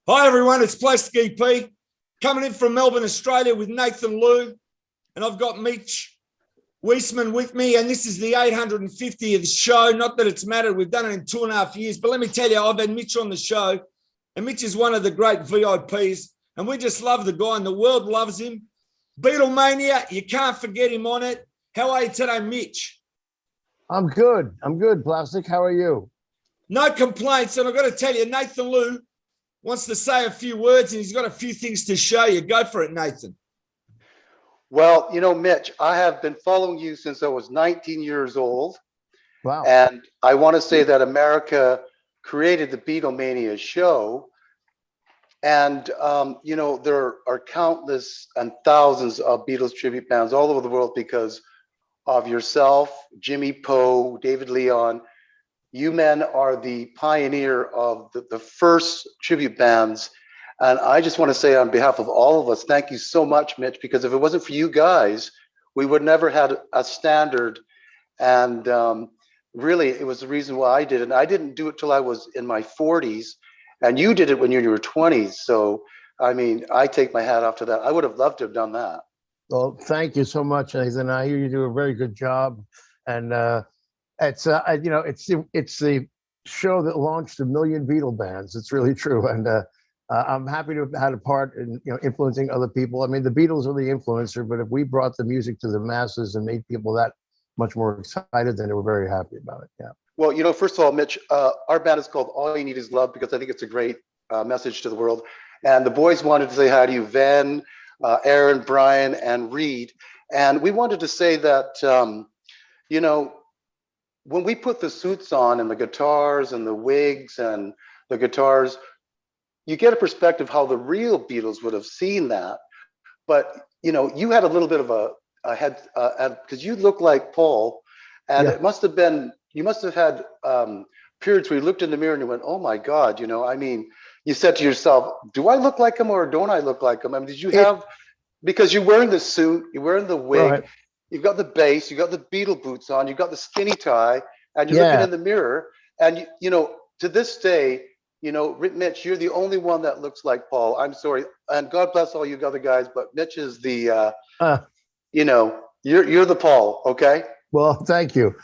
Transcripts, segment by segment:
Hi everyone, it's Plastic EP coming in from Melbourne, Australia with Nathan Liu, and I've got Mitch Weissman with me, and this is the 850th show. Not that it's mattered, we've done it in 2.5 years, but let me tell you, I've had Mitch on the show, and Mitch is one of the great VIPs, and we just love the guy, and the world loves him. Beatlemania, you can't forget him on it. How are you today, Mitch? I'm good, Plastic. How are you? No complaints, and I've got to tell you, Nathan Liu wants to say a few words, and he's got a few things to show you. Go for it, Nathan. Well, you know, Mitch, I have been following you since I was 19 years old. Wow. And I want to say that America created the Beatlemania show. And, you know, there are countless and thousands of Beatles tribute bands all over the world because of yourself, Jimmy Poe, David Leon. You men are the pioneer of the first tribute bands. And I just want to say on behalf of all of us, thank you so much, Mitch, because if it wasn't for you guys, we would never had a standard. And really, it was the reason why I did it. And I didn't do it till I was in my 40s. And you did it when you were in your 20s. So, I mean, I take my hat off to that. I would have loved to have done that. Well, thank you so much, Nathan. I hear you do a very good job. And it's you know, it's the show that launched 1 million Beatle bands. It's really true. And I'm happy to have had a part in, you know, influencing other people. I mean, the Beatles are the influencer, but if we brought the music to the masses and made people that much more excited, then they were very happy about it. Yeah. Well, you know, first of all, Mitch, our band is called All You Need Is Love because I think it's a great message to the world. And the boys wanted to say hi to you, Van, Aaron, Brian, and Reed. And we wanted to say that, you know, when we put the suits on and the guitars and the wigs and the guitars, you get a perspective how the real Beatles would have seen that. But, you know, you had a little bit of a head, because you look like Paul, and it must have been, you must have had periods where you looked in the mirror and you went, oh my God, you know, I mean, you said to yourself, do I look like him or don't I look like him? I mean, did you have, because you're wearing the suit, you're wearing the wig, right. You've got the bass, you got the Beatle boots on, you got the skinny tie, and you're looking in the mirror, and you know, to this day, you know, Mitch, you're the only one that looks like Paul. I'm sorry, and God bless all you other guys, but Mitch is the, you know, you're the Paul. Okay. Well, thank you.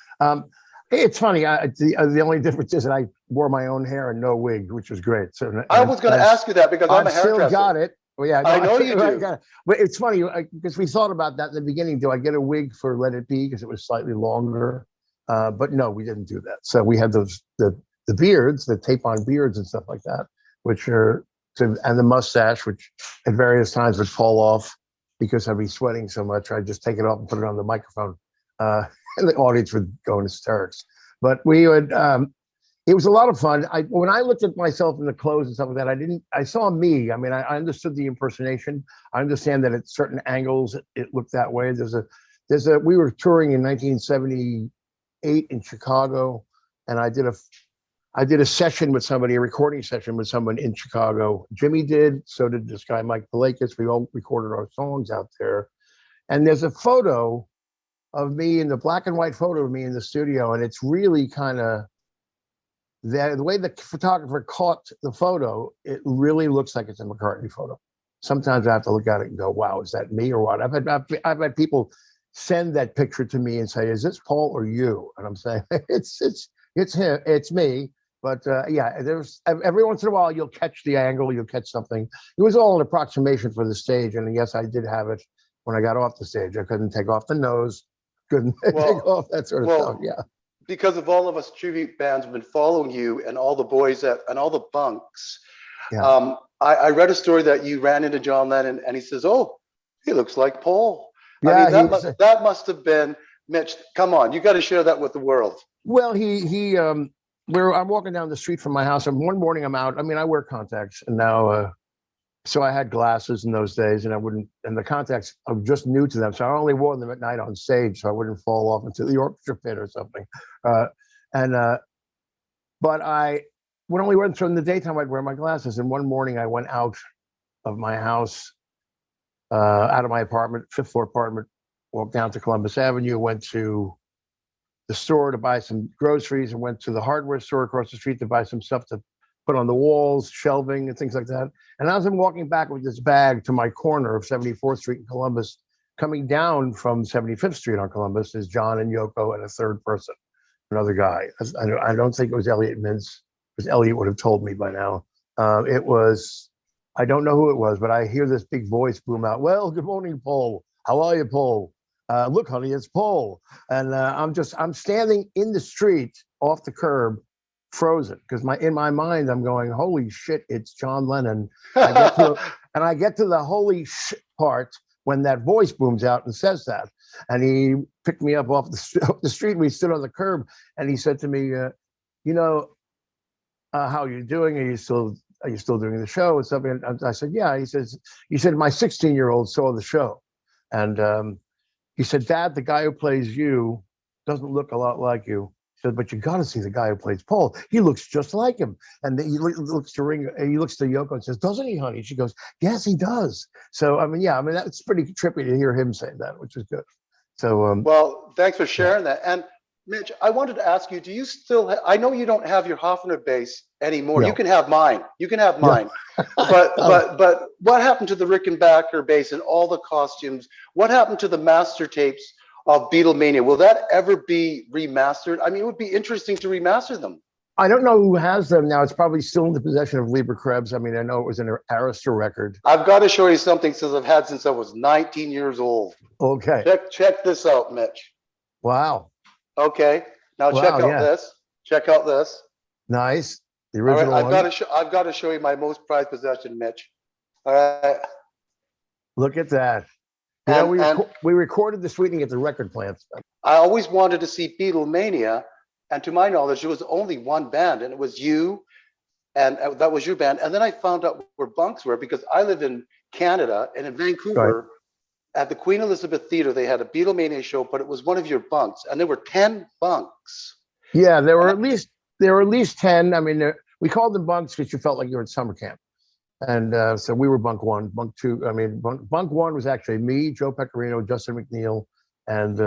It's funny. The only difference is that I wore my own hair and no wig, which was great. So I was going to ask you that because I'm a hairdresser. Still got it. Well, yeah, I know you do. Got it. But it's funny because we thought about that in the beginning. Do I get a wig for Let It Be because it was slightly longer? But no, we didn't do that. So we had the beards, the tape-on beards and stuff like that, which are, and the mustache, which at various times would fall off because I'd be sweating so much. I'd just take it off and put it on the microphone, and the audience would go in hysterics. But we would. It was a lot of fun. When I looked at myself in the clothes and stuff like that, I saw me. I mean, I understood the impersonation. I understand that at certain angles it looked that way. We were touring in 1978 in Chicago, and I did a session with somebody, a recording session with someone in Chicago. Jimmy did, so did this guy, Mike Palakis. We all recorded our songs out there. And there's a photo of me, in the black and white photo of me in the studio. And it's really kind of, the way the photographer caught the photo, it really looks like it's a McCartney photo. Sometimes I have to look at it and go, wow, is that me or what? I've had people send that picture to me and say, is this Paul or you? And I'm saying, it's him, it's me. But yeah, there's every once in a while you'll catch the angle, you'll catch something. It was all an approximation for the stage, and yes, I did have it when I got off the stage. I couldn't take off the nose, couldn't take off that sort of stuff. Yeah, because of all of us tribute bands have been following you, and all the boys and all the bunks. Yeah. I read a story that you ran into John Lennon, and he says, "Oh, he looks like Paul." Yeah, I mean, that must have been Mitch. Come on, you got to share that with the world. Well, I'm walking down the street from my house, and one morning I'm out. I mean, I wear contacts, and now, so I had glasses in those days, and and the contacts, I'm just new to them, so I only wore them at night on stage, so I wouldn't fall off into the orchestra pit or something. But I would only wear them, so in the daytime I'd wear my glasses. And one morning I went out of my house, out of my apartment, 5th floor apartment, walked down to Columbus Avenue, went to the store to buy some groceries, and went to the hardware store across the street to buy some stuff to put on the walls, shelving and things like that. And as I'm walking back with this bag to my corner of 74th Street in Columbus, coming down from 75th Street on Columbus is John and Yoko and a third person, another guy. I don't think it was Elliot Mintz, because Elliot would have told me by now. It was, I don't know who it was, but I hear this big voice boom out, "Well, good morning, Paul. How are you, Paul? Look, honey, it's Paul." And I'm standing in the street off the curb, frozen, because in my mind, I'm going, holy shit, it's John Lennon. I get to the holy shit part when that voice booms out and says that. And he picked me up off the street. We stood on the curb, and he said to me, how are you doing? Are you still doing the show and stuff? And I said, yeah. He said, my 16-year-old saw the show. And he said, Dad, the guy who plays you doesn't look a lot like you. He said, but you got to see the guy who plays Paul. He looks just like him. And he looks to Yoko and says, doesn't he, honey? She goes, yes, he does. So, that's pretty trippy to hear him say that, which was good. So, well, thanks for sharing that. And Mitch, I wanted to ask you, do you still, I know you don't have your Hofner bass anymore. No. You can have mine. But what happened to the Rickenbacker bass and all the costumes? What happened to the master tapes of Beatlemania? Will that ever be remastered? I mean, it would be interesting to remaster them. I don't know who has them now. It's probably still in the possession of Lieber Krebs. I mean, I know it was an Arista record. I've got to show you something I've had since I was 19 years old. Okay. Check this out, Mitch. Wow. Okay. Now check out this. Check out this. Nice. The original one. I've got to show you my most prized possession, Mitch. All right. Look at that. We recorded the Sweetening at the record plants. I always wanted to see Beatlemania, and to my knowledge, there was only one band, and it was you, and that was your band. And then I found out where bunks were, because I live in Canada, and in Vancouver, right, at the Queen Elizabeth Theatre, they had a Beatlemania show, but it was one of your bunks, and there were 10 bunks. Yeah, there were at least 10. I mean, we called them bunks because you felt like you were at summer camp. And so we were bunk one, bunk two. I mean, bunk one was actually me, Joe Pecorino, Justin McNeil, and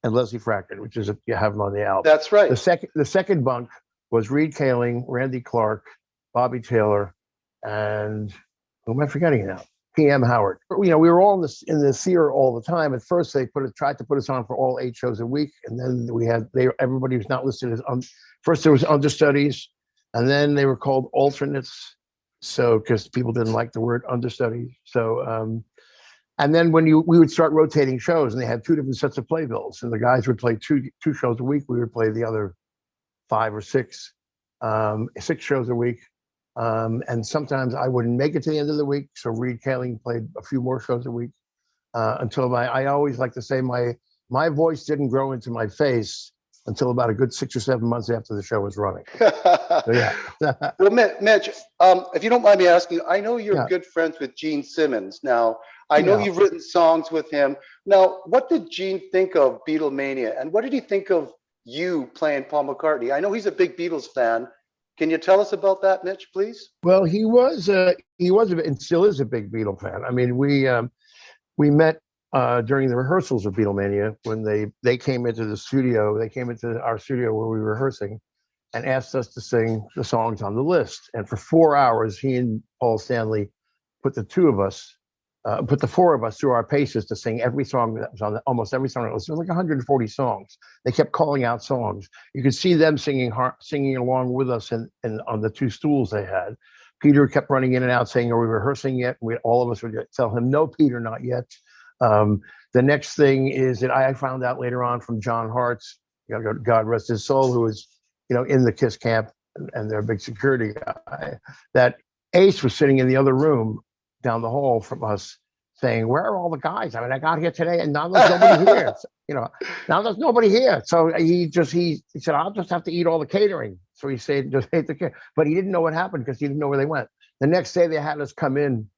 Leslie Fracken, which is you have them on the album. That's right. The second bunk was Reed Kaling, Randy Clark, Bobby Taylor, and who am I forgetting now? P.M. Howard. We were all in the theater all the time. At first, they tried to put us on for all 8 shows a week, and then everybody was not listed as first there was understudies, and then they were called alternates. So because people didn't like the word understudy. So and then when we would start rotating shows, and they had 2 different sets of playbills, and the guys would play two shows a week. We would play the other 5 or 6 shows a week. And sometimes I wouldn't make it to the end of the week. So Reed Kaling played a few more shows a week until I always like to say my voice didn't grow into my face until about a good 6 or 7 months after the show was running. So, yeah. Well, Mitch, if you don't mind me asking, I know you're good friends with Gene Simmons. Now, I know you've written songs with him. Now, what did Gene think of Beatlemania? And what did he think of you playing Paul McCartney? I know he's a big Beatles fan. Can you tell us about that, Mitch, please? Well, he was and still is a big Beatle fan. I mean, we met during the rehearsals of Beatlemania when they came into the studio. They came into our studio where we were rehearsing and asked us to sing the songs on the list. And for 4 hours, he and Paul Stanley put the 4 of us through our paces to sing every song that was on almost every song. It was like 140 songs. They kept calling out songs. You could see them singing along with us and on the 2 stools they had. Peter kept running in and out saying, "Are we rehearsing yet?" All of us would tell him, "No, Peter, not yet." The next thing is that I found out later on from John Hartz, God rest his soul, who was in the KISS camp and their big security guy, that Ace was sitting in the other room down the hall from us saying, "Where are all the guys? I mean, I got here today and now there's nobody here." Now there's nobody here. So he said, "I'll just have to eat all the catering." So he said, "Just ate the catering." But he didn't know what happened because he didn't know where they went. The next day they had us come in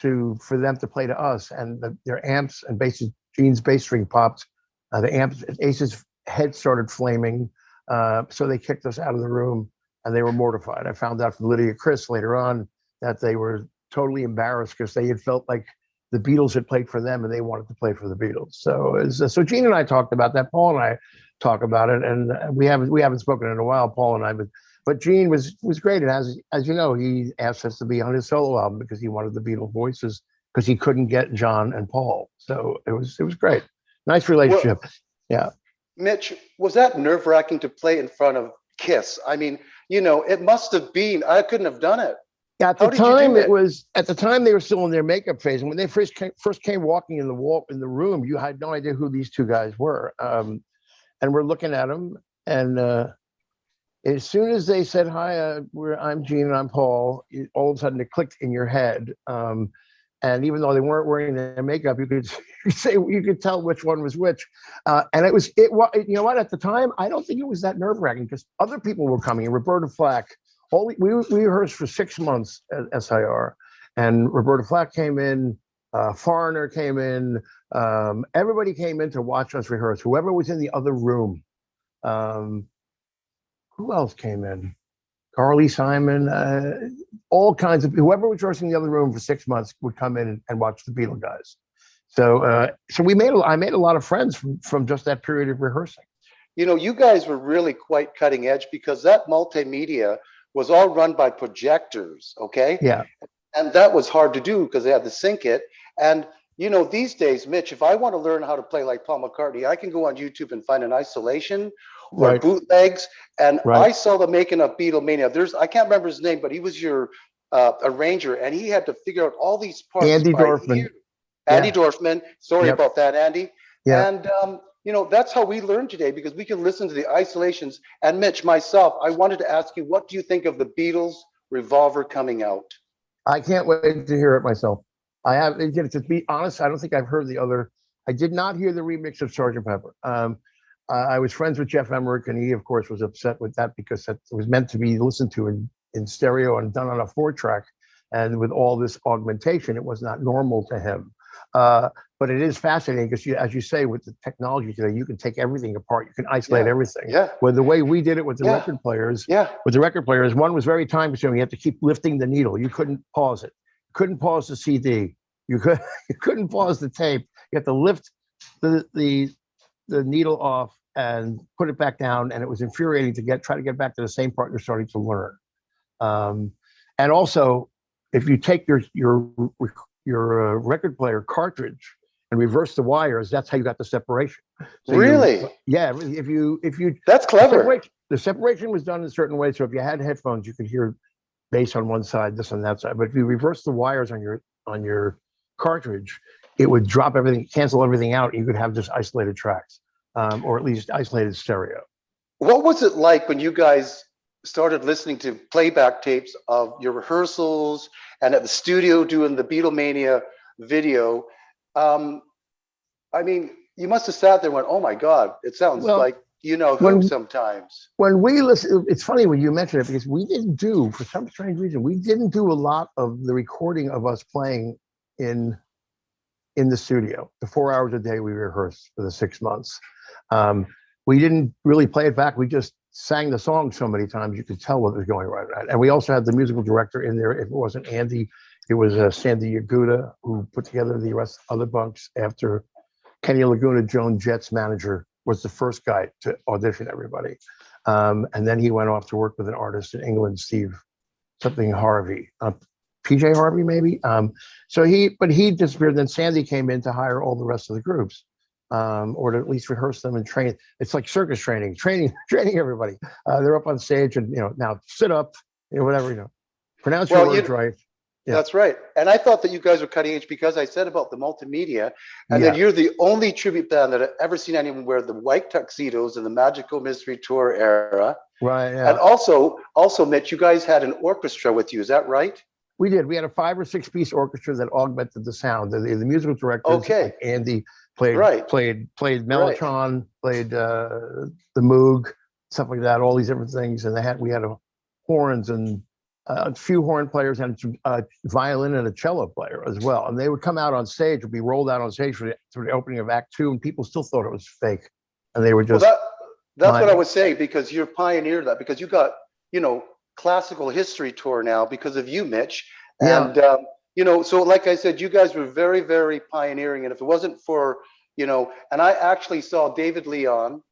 for them to play to us, and their amps and basses, Gene's bass string popped. The amps, Ace's head started flaming. So they kicked us out of the room and they were mortified. I found out from Lydia Chris later on that they were totally embarrassed because they had felt like the Beatles had played for them and they wanted to play for the Beatles. So Gene and I talked about that. Paul and I talk about it, and we haven't spoken in a while. Paul and I, but But Gene was great. And as you know, he asked us to be on his solo album because he wanted the Beatles voices because he couldn't get John and Paul. So it was great. Nice relationship. Well, Yeah. Mitch, was that nerve-wracking to play in front of Kiss? I mean, it must have been. I couldn't have done it. At How the did you do time, it? at the time they were still in their makeup phase, and when they first came walking in the room, you had no idea who these two guys were. And we're looking at them, and as soon as they said hi, I'm Gene and I'm Paul, all of a sudden it clicked in your head. And even though they weren't wearing their makeup, you could tell which one was which. And you know what? At the time, I don't think it was that nerve-wracking because other people were coming. Roberta Flack. We rehearsed for 6 months at SIR, and Roberta Flack came in. Foreigner came in. Everybody came in to watch us rehearse. Whoever was in the other room. Who else came in? Carly Simon, all kinds of whoever was rehearsing in the other room for 6 months would come in and watch the Beatle guys. So I made a lot of friends from just that period of rehearsing. You guys were really quite cutting edge because that multimedia was all run by projectors, okay? Yeah. And that was hard to do because they had to sync it. And these days, Mitch, if I want to learn how to play like Paul McCartney, I can go on YouTube and find an isolation or Right. bootlegs. And Right. I saw the making of Beatlemania. I can't remember his name, but he was your arranger, and he had to figure out all these parts. Andy by Dorfman. ear. Andy Yeah. Dorfman. Sorry Yep. about that, Andy. Yeah. And that's how we learn today because we can listen to the isolations. And Mitch, myself, I wanted to ask you, what do you think of the Beatles Revolver coming out? I can't wait to hear it myself. To be honest, I don't think I've heard the other. I did not hear the remix of Sgt. Pepper. I was friends with Jeff Emmerich, and he, of course, was upset with that because that was meant to be listened to in stereo and done on a 4-track. And with all this augmentation, it was not normal to him. But it is fascinating because, as you say, with the technology today, you can take everything apart. You can isolate everything. Yeah. Well, the way we did it with the record players, one was very time consuming. You had to keep lifting the needle. You couldn't pause it. You couldn't pause the CD. You couldn't pause the tape. You had to lift the needle off and put it back down, and it was infuriating to try to get back to the same part you're starting to learn. And also, if you take your record player cartridge and reverse the wires, that's how you got the separation. So really? If you that's clever. The separation was done in a certain way. So if you had headphones, you could hear bass on one side, this on that side. But if you reverse the wires on your cartridge, it would drop everything, cancel everything out. And you could have just isolated tracks, or at least isolated stereo. What was it like when you guys started listening to playback tapes of your rehearsals and at the studio doing the Beatlemania video? I mean, you must have sat there and went, "Oh my God, it sounds like who sometimes." When we listen, it's funny when you mention it because we didn't do, for some strange reason, we didn't do a lot of the recording of us playing in the studio. The 4 hours a day we rehearsed for the 6 months. We didn't really play it back. We just sang the song so many times you could tell what was going right. And we also had the musical director in there. If it wasn't Andy, it was Sandy Yaguda, who put together the rest of other bunks after Kenny Laguna, Joan Jett's manager, was the first guy to audition everybody. And then he went off to work with an artist in England, Steve something Harvey, PJ Harvey maybe. So he disappeared. Then Sandy came in to hire all the rest of the groups. Or to at least rehearse them and train. It's like circus training everybody. They're up on stage and now sit up, whatever, pronounce your words right. Yeah. That's right. And I thought that you guys were cutting edge because I said about the multimedia, and then you're the only tribute band that I've ever seen anyone wear the white tuxedos in the Magical Mystery Tour era. Right. Yeah. And also, Mitch, you guys had an orchestra with you. Is that right? We did. We had a 5 or 6 piece orchestra that augmented the sound. The musical directors, like Andy, played Mellotron, played the Moog, stuff like that. All these different things, and we had horns and a few horn players and a violin and a cello player as well. And they would come out on stage, would be rolled out on stage for the opening of Act 2, and people still thought it was fake, and they were just. Well, that's what I was saying, because you're pioneered that, because you got classical history tour now because of you, Mitch, and so like I said, you guys were very, very pioneering, and if it wasn't for and I actually saw David Leon,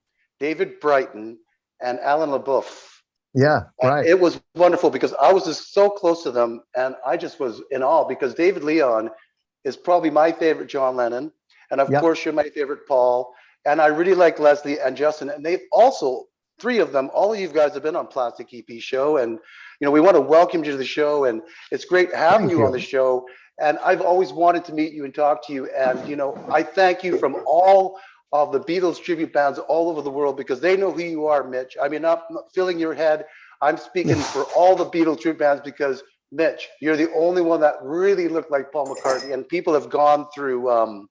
David Brighton, and Alan LaBeouf Yeah, right. It was wonderful because I was just so close to them, and I just was in awe because David Leon is probably my favorite John Lennon, and of Yep. course you're my favorite Paul, and I really like Leslie and Justin, and they've also, three of them, all of you guys have been on Plastic EP show, and we want to welcome you to the show, and it's great having Thank you you. on the show. And I've always wanted to meet you and talk to you, and I thank you from all of the Beatles tribute bands all over the world because they know who you are, Mitch. I mean, I'm not filling your head. I'm speaking for all the Beatles tribute bands because, Mitch, you're the only one that really looked like Paul McCartney, and people have gone through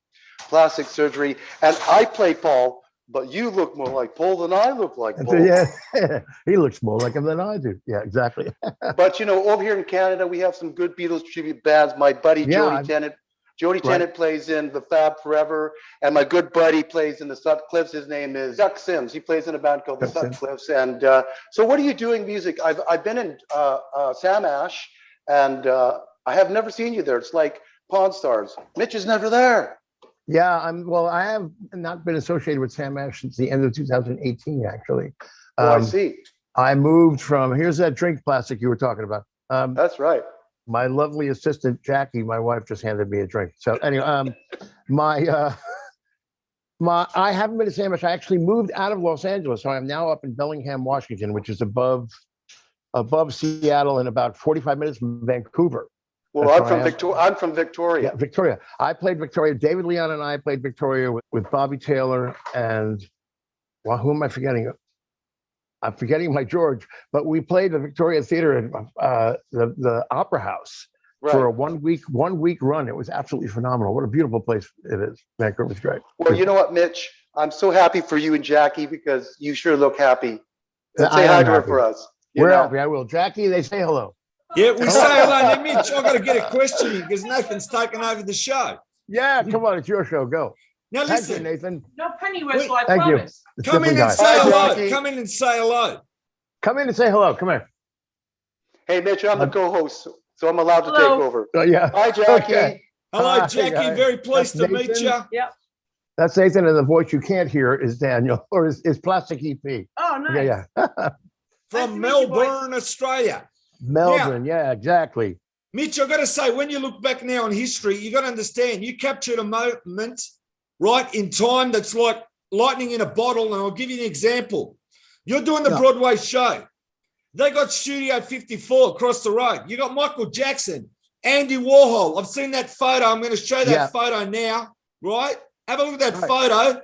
plastic surgery. And I play Paul, but you look more like Paul than I look like Paul. Yeah, he looks more like him than I do. Yeah, exactly. But over here in Canada, we have some good Beatles tribute bands. My buddy Yeah, Jody Tennant plays in the Fab Forever, and my good buddy plays in the Sutcliffes. His name is Duck Sims. He plays in a band called the Sutcliffes. And so, what are you doing music? I've been in Sam Ash, and I have never seen you there. It's like Pawn Stars. Mitch is never there. Yeah, well, I have not been associated with Sam Ash since the end of 2018, actually. I see. I moved from, here's that drink plastic you were talking about. That's right. My lovely assistant, Jackie, my wife, just handed me a drink. So anyway, I haven't been to Sam Ash. I actually moved out of Los Angeles. So I'm now up in Bellingham, Washington, which is above Seattle and about 45 minutes from Vancouver. Well, I'm from Victoria. Yeah, Victoria. I played Victoria. David Leon and I played Victoria with Bobby Taylor and, well, who am I forgetting? I'm forgetting my George, but we played the Victoria Theater at the Opera House for a one week run. It was absolutely phenomenal. What a beautiful place it is. Vancouver was great. Well, you know what, Mitch? I'm so happy for you and Jackie because you sure look happy. Say hi to her for us. We're happy. I will. Jackie, they say hello. Yeah, we say hello. Now, Mitch, I've got to get a question in because Nathan's taken over the show. Yeah, come on. It's your show. Go. Now, listen, Nathan. No penny whistle, I Thank promise. you. Come in and say hello. Come in and say hello. Come in and say hello. Come here. Hey, Mitch, I'm the co-host, so I'm allowed to take over. Yeah. Hi, Jackie. Okay. Hello, Jackie. Very pleased to meet you. Yep. That's Nathan, and the voice you can't hear is Daniel, or is Plastic EP. Oh, nice. Yeah. From Melbourne, Australia. Melbourne, yeah, exactly. Mitch, I've got to say, when you look back now on history, you got to understand, you captured a moment, right, in time that's like lightning in a bottle, and I'll give you an example. You're doing the Broadway show. They got Studio 54 across the road. You got Michael Jackson, Andy Warhol. I've seen that photo. I'm going to show that photo now, right? Have a look at that photo.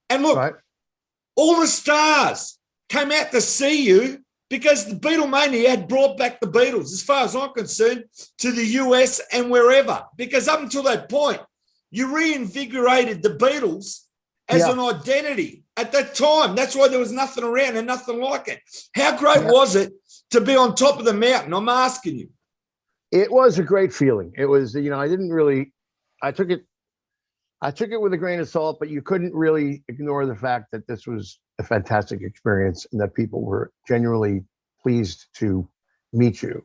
And look, all the stars came out to see you because the Beatlemania had brought back the Beatles, as far as I'm concerned, to the US and wherever. Because up until that point, you reinvigorated the Beatles as an identity at that time. That's why there was nothing around and nothing like it. How great was it to be on top of the mountain? I'm asking you. It was a great feeling. It was, I took it with a grain of salt, but you couldn't really ignore the fact that this was a fantastic experience and that people were genuinely pleased to meet you.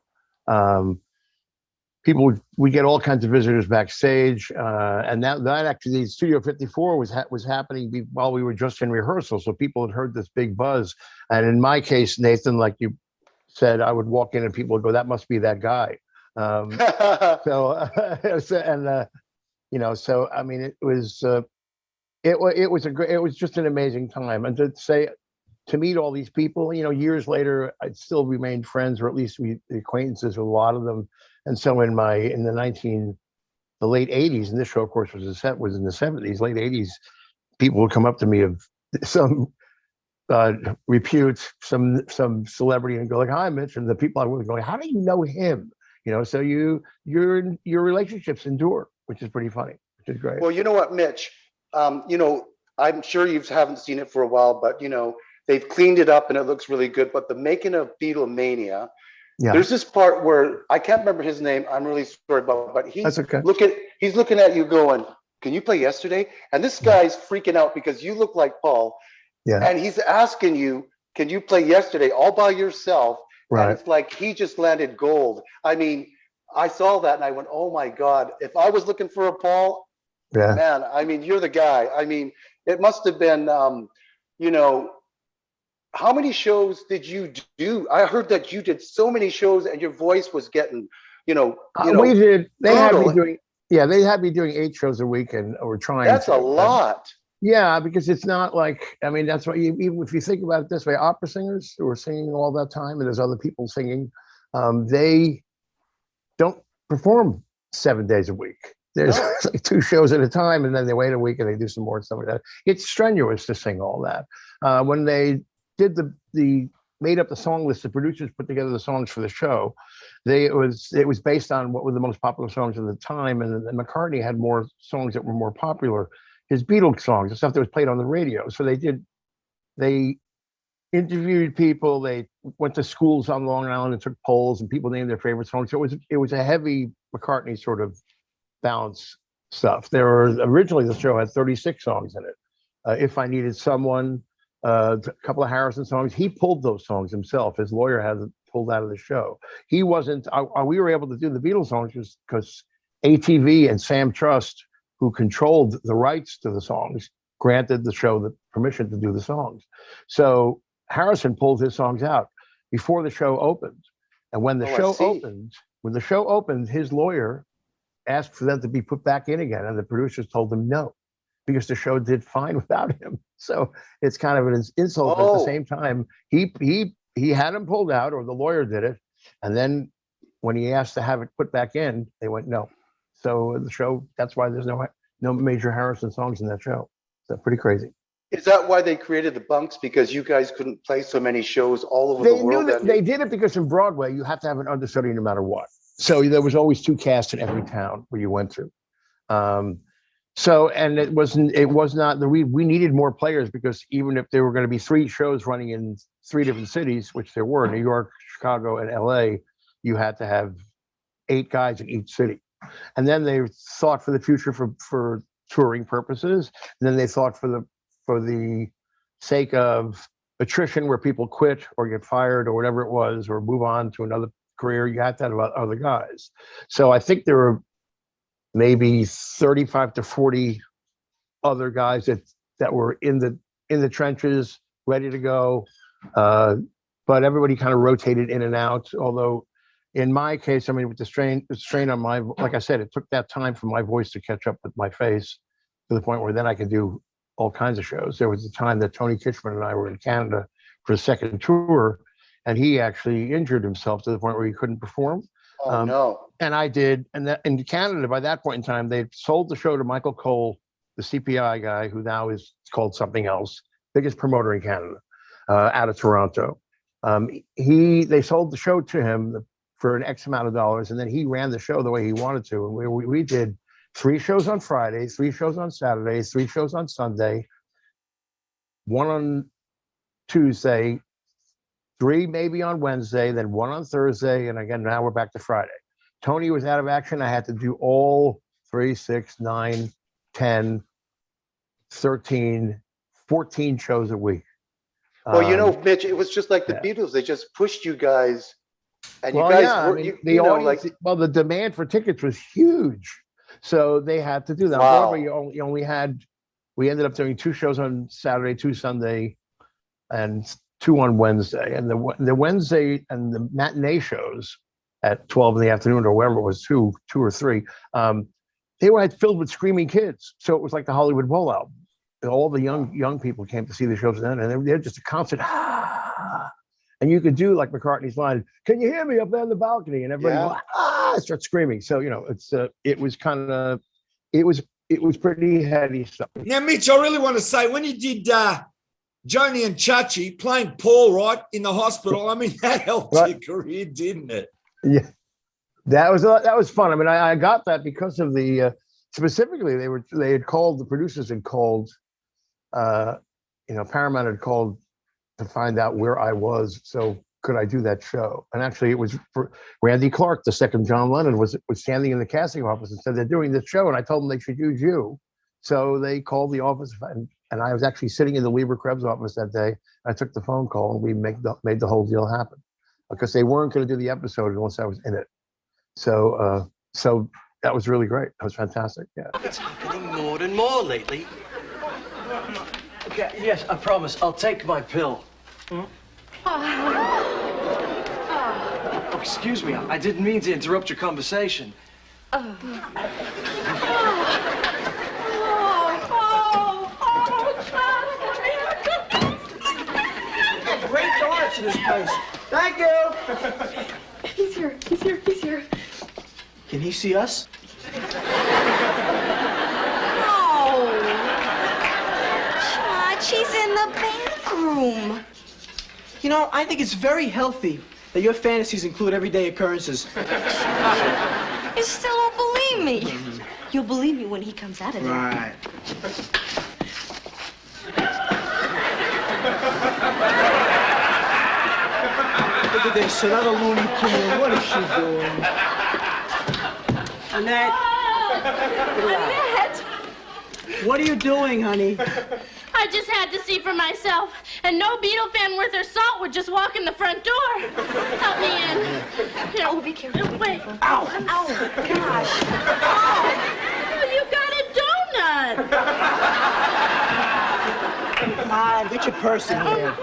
We get all kinds of visitors backstage, and that actually, Studio 54 was happening while we were just in rehearsal, so people had heard this big buzz. And in my case, Nathan, like you said, I would walk in and people would go, "That must be that guy." So I mean, it was just an amazing time, and to meet all these people, years later, I'd still remained friends, or at least acquaintances with a lot of them. And so in the late 80s, and this show, of course, was in the 70s, late 80s, people would come up to me of some repute, some celebrity, and go like, "Hi, Mitch," and the people I was going, "How do you know him?" So your relationships endure, which is pretty funny, which is great. Well, you know what, Mitch? I'm sure you haven't seen it for a while, but they've cleaned it up and it looks really good. But the making of Beatlemania, there's this part where I can't remember his name. I'm really sorry about it, but he's looking at you going, "Can you play Yesterday?" And this guy's freaking out because you look like Paul. Yeah. And he's asking you, "Can you play Yesterday?" all by yourself. Right. And it's like he just landed gold. I mean, I saw that and I went, "Oh my God, if I was looking for a Paul, man, I mean, you're the guy." I mean, it must have been, how many shows did you do? I heard that you did so many shows and your voice was getting, We did. They had me brutal. doing. Yeah, they had me doing 8 shows a week, and we're trying. That's to, a lot. yeah, because it's not like, I mean, that's what even if you think about it this way, opera singers who are singing all that time, and there's other people singing, they don't perform 7 days a week. There's like 2 shows at a time, and then they wait a week and they do some more and stuff like that. It's strenuous to sing all that. When they did the made up the song list, the producers put together the songs for the show. It was based on what were the most popular songs of the time, and McCartney had more songs that were more popular. His Beatles songs, the stuff that was played on the radio. So they interviewed people. They went to schools on Long Island and took polls, and people named their favorite songs. So it was a heavy McCartney sort of balance stuff. Originally the show had 36 songs in it. If I Needed Someone, a couple of Harrison songs. He pulled those songs himself. His lawyer had it pulled out of the show. He wasn't. We were able to do the Beatles songs just because ATV and Sam Trust, who controlled the rights to the songs, granted the show the permission to do the songs. So Harrison pulled his songs out before the show opened. And when the show opened, his lawyer asked for them to be put back in again, and the producers told him no, because the show did fine without him. So it's kind of an insult, but at the same time, he had him pulled out, or the lawyer did it, and then when he asked to have it put back in, they went no. So the show, that's why there's no major Harrison songs in that show. So pretty crazy. Is that why they created the bunks? Because you guys couldn't play so many shows all over the world? They did it because in Broadway, you have to have an understudy no matter what. So there was always 2 casts in every town where you went to. And it was not we needed more players, because even if there were going to be 3 shows running in 3 different cities, which there were, New York, Chicago, and LA, you had to have 8 guys in each city. And then they thought for the future for touring purposes. And then they thought for the sake of attrition, where people quit or get fired or whatever it was, or move on to another career, you had to have other guys. So I think there were maybe 35 to 40 other guys that were in the trenches, ready to go. But everybody kind of rotated in and out. Although in my case, I mean, with the strain on my, like I said, it took that time for my voice to catch up with my face, to the point where then I could do all kinds of shows. There was a time that Tony Kitchman and I were in Canada for a second tour, and he actually injured himself to the point where he couldn't perform. Oh, no. And I did. And that in Canada, by that point in time, they sold the show to Michael Cole, the CPI guy, who now is called something else, biggest promoter in Canada, out of Toronto. They sold the show to him for an X amount of dollars, and then he ran the show the way he wanted to. And we did 3 shows on Friday, 3 shows on Saturday, 3 shows on Sunday, 1 on Tuesday, 3 maybe on Wednesday, then 1 on Thursday, and again, now we're back to Friday. Tony was out of action. I had to do all 3, 6, 9, 10, 13, 14 shows a week. Well, Mitch, it was just like the Beatles. They just pushed you guys, and you guys were, the demand for tickets was huge, so they had to do that. Wow. Broadway, we ended up doing 2 shows on Saturday, 2 Sunday, and 2 on Wednesday. And the Wednesday and the matinee shows at 12 in the afternoon, or wherever it was, 2 or 3, they were filled with screaming kids. So it was like the Hollywood Bowl album. All the young people came to see the shows then, and they're just a constant and you could do like McCartney's line, "Can you hear me up there in the balcony?" And everybody starts screaming. So it was pretty heavy stuff. Now, Mitch, I really want to say, when you did Joni and Chachi playing Paul, right, in the hospital, I mean, that helped your career, didn't it? Yeah, that was fun. I mean, I got that because of the specifically they had called, the producers had called, Paramount had called to find out where I was, so could I do that show? And actually, it was for Randy Clark, the second John Lennon, was standing in the casting office and said, "They're doing this show," and I told them they should use you. So they called the office, and I was actually sitting in the Lieber Krebs office that day. I took the phone call, and we made the whole deal happen, because they weren't going to do the episode unless I was in it. So that was really great. That was fantastic. Yeah. It's happening more and more lately. Okay, yes, I promise. I'll take my pill. Oh, excuse me. I didn't mean to interrupt your conversation. Great darts in this place. Thank you. He's here. He's here. He's here. Can he see us? Oh, she's in the bathroom. You know, I think it's very healthy that your fantasies include everyday occurrences. You still don't believe me. You'll believe me when he comes out of there. Right. Look at this, another Looney Tune. What is she doing? Annette. Annette! What are you doing, honey? I just had to see for myself, and no Beatle fan worth their salt would just walk in the front door. Help me in. Here. Oh, be careful. Wait. Ow! Oh, gosh. Oh, you got a donut. Come on, get your purse in here.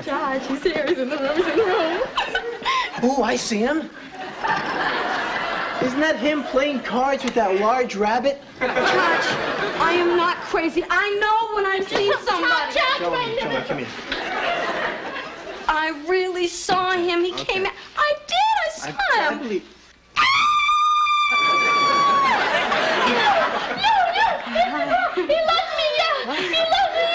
George, he's here. He's in the room. He's in the room. Oh, I see him. Isn't that him playing cards with that large rabbit? George, I am not crazy. I know when I've seen somebody. Show me, come here. I really saw him. He came out. I did. I saw him. believe... He left me, yeah. He left me, yeah.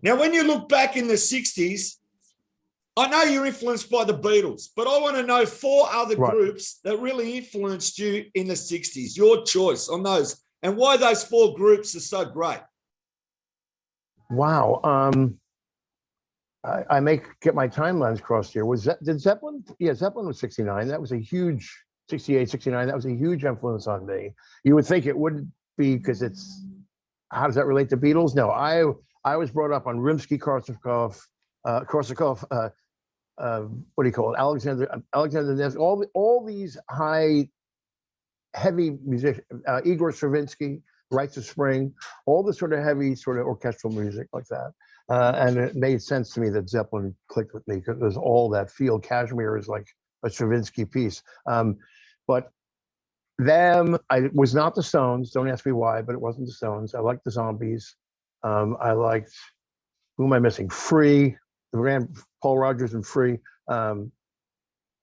Now, when you look back in the 60s, I know you're influenced by the Beatles, but I want to know 4 other groups that really influenced you in the 60s, your choice on those, and why those 4 groups are so great. Wow. I may get my timelines crossed here. Did Zeppelin? Yeah, Zeppelin was 69. That was a huge, 68, 69. That was a huge influence on me. You would think it wouldn't be because it's, how does that relate to Beatles? No, I was brought up on Rimsky-Korsakov, what do you call it? Alexander Nevsky, all these heavy musicians, Igor Stravinsky, Rites of Spring, all the sort of heavy sort of orchestral music like that. And it made sense to me that Zeppelin clicked with me because it was all that feel. Kashmir is like a Stravinsky piece. But I was not the Stones. Don't ask me why, but it wasn't the Stones. I liked the Zombies. I liked, who am I missing? Free, the band Paul Rodgers and Free. There's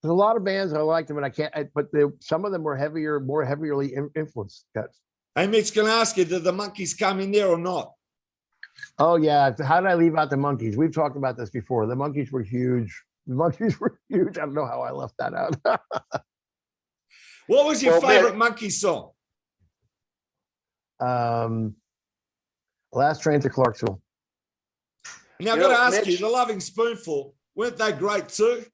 a lot of bands I liked them, and but some of them were more heavily influenced. Hey, Mitch, can I ask you, did the Monkees come in there or not? Oh yeah, how did I leave out the Monkees? We've talked about this before. The Monkees were huge. I don't know how I left that out. What was your favorite Monkees song? Last Train to Clarksville. Now, I've got to ask you, the Loving Spoonful, weren't they great too?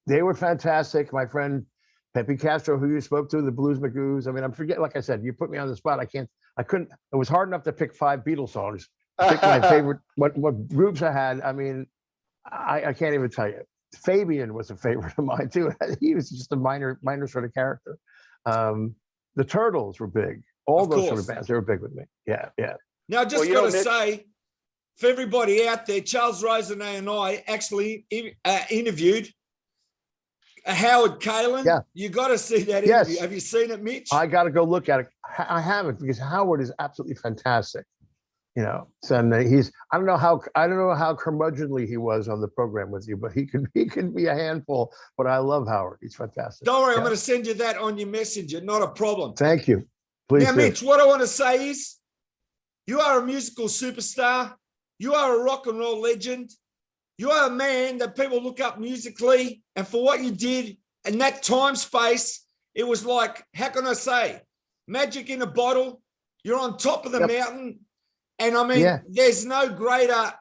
They were fantastic. My friend Pepe Castro, who you spoke to, the Blues Magoos. I mean, like I said, you put me on the spot. I couldn't, it was hard enough to pick 5 Beatles songs. Pick my favorite, what groups I had. I mean, I can't even tell you. Fabian was a favorite of mine too. He was just a minor sort of character. The Turtles were big. All those sort of bands, they were big with me. Yeah. Now, I just got to say, for everybody out there, Charles Rosenet and I actually interviewed Howard Kaylan. Yeah. You got to see that interview. Have you seen it, Mitch? I got to go look at it. I haven't, because Howard is absolutely fantastic. You know, so I don't know how curmudgeonly he was on the program with you, but he can be a handful. But I love Howard. He's fantastic. Don't worry, I'm going to send you that on your messenger. Not a problem. Thank you. Please. Now, Mitch, what I want to say is, you are a musical superstar. You are a rock and roll legend. You are a man that people look up musically, and for what you did in that time space, it was like, how can I say, magic in a bottle. You're on top of the mountain. And I mean, there's no greater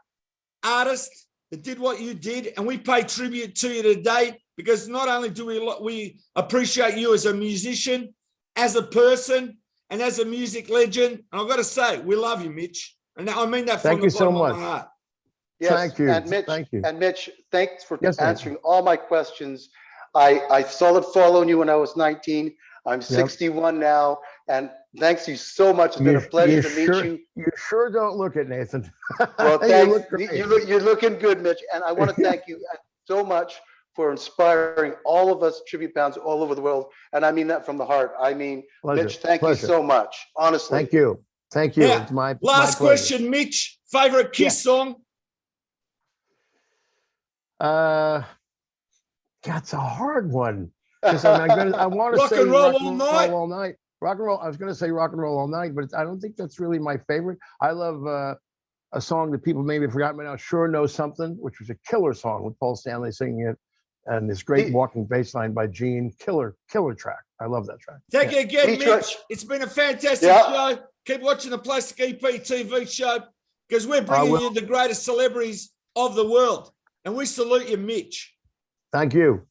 artist that did what you did. And we pay tribute to you today, because not only do we appreciate you as a musician, as a person, and as a music legend. And I've got to say, we love you, Mitch. And I mean that from Thank the you so bottom of much. my heart. Yes, Thank you. And Mitch, Thank you. And Mitch, thanks for Yes, answering all my questions. I started following you when I was 19. I'm Yep. 61 now, and thanks to you so much. It's been a pleasure to meet you. You sure don't look it, Nathan. Well, You thanks. look great. You're looking good, Mitch. And I want to thank you so much for inspiring all of us tribute bands all over the world. And I mean that from the heart. I mean, Pleasure. Mitch, thank Pleasure. you so much. Honestly. Thank you. Thank you. Now, It's my last my pleasure. question, Mitch. Favorite Kiss song? That's a hard one. Because I want to Rock say and Roll rock All and Night. roll all night. Rock and roll. I was going to say rock and roll all night, but I don't think that's really my favorite. I love a song that people maybe have forgotten by now. Sure Know Something, which was a killer song with Paul Stanley singing it, and this great walking bass line by Gene. Killer track. I love that track. Thank you again, Detroit. Mitch. It's been a fantastic Yeah. show. Keep watching the Plastic EP TV show because we're bringing you the greatest celebrities of the world. And we salute you, Mitch. Thank you.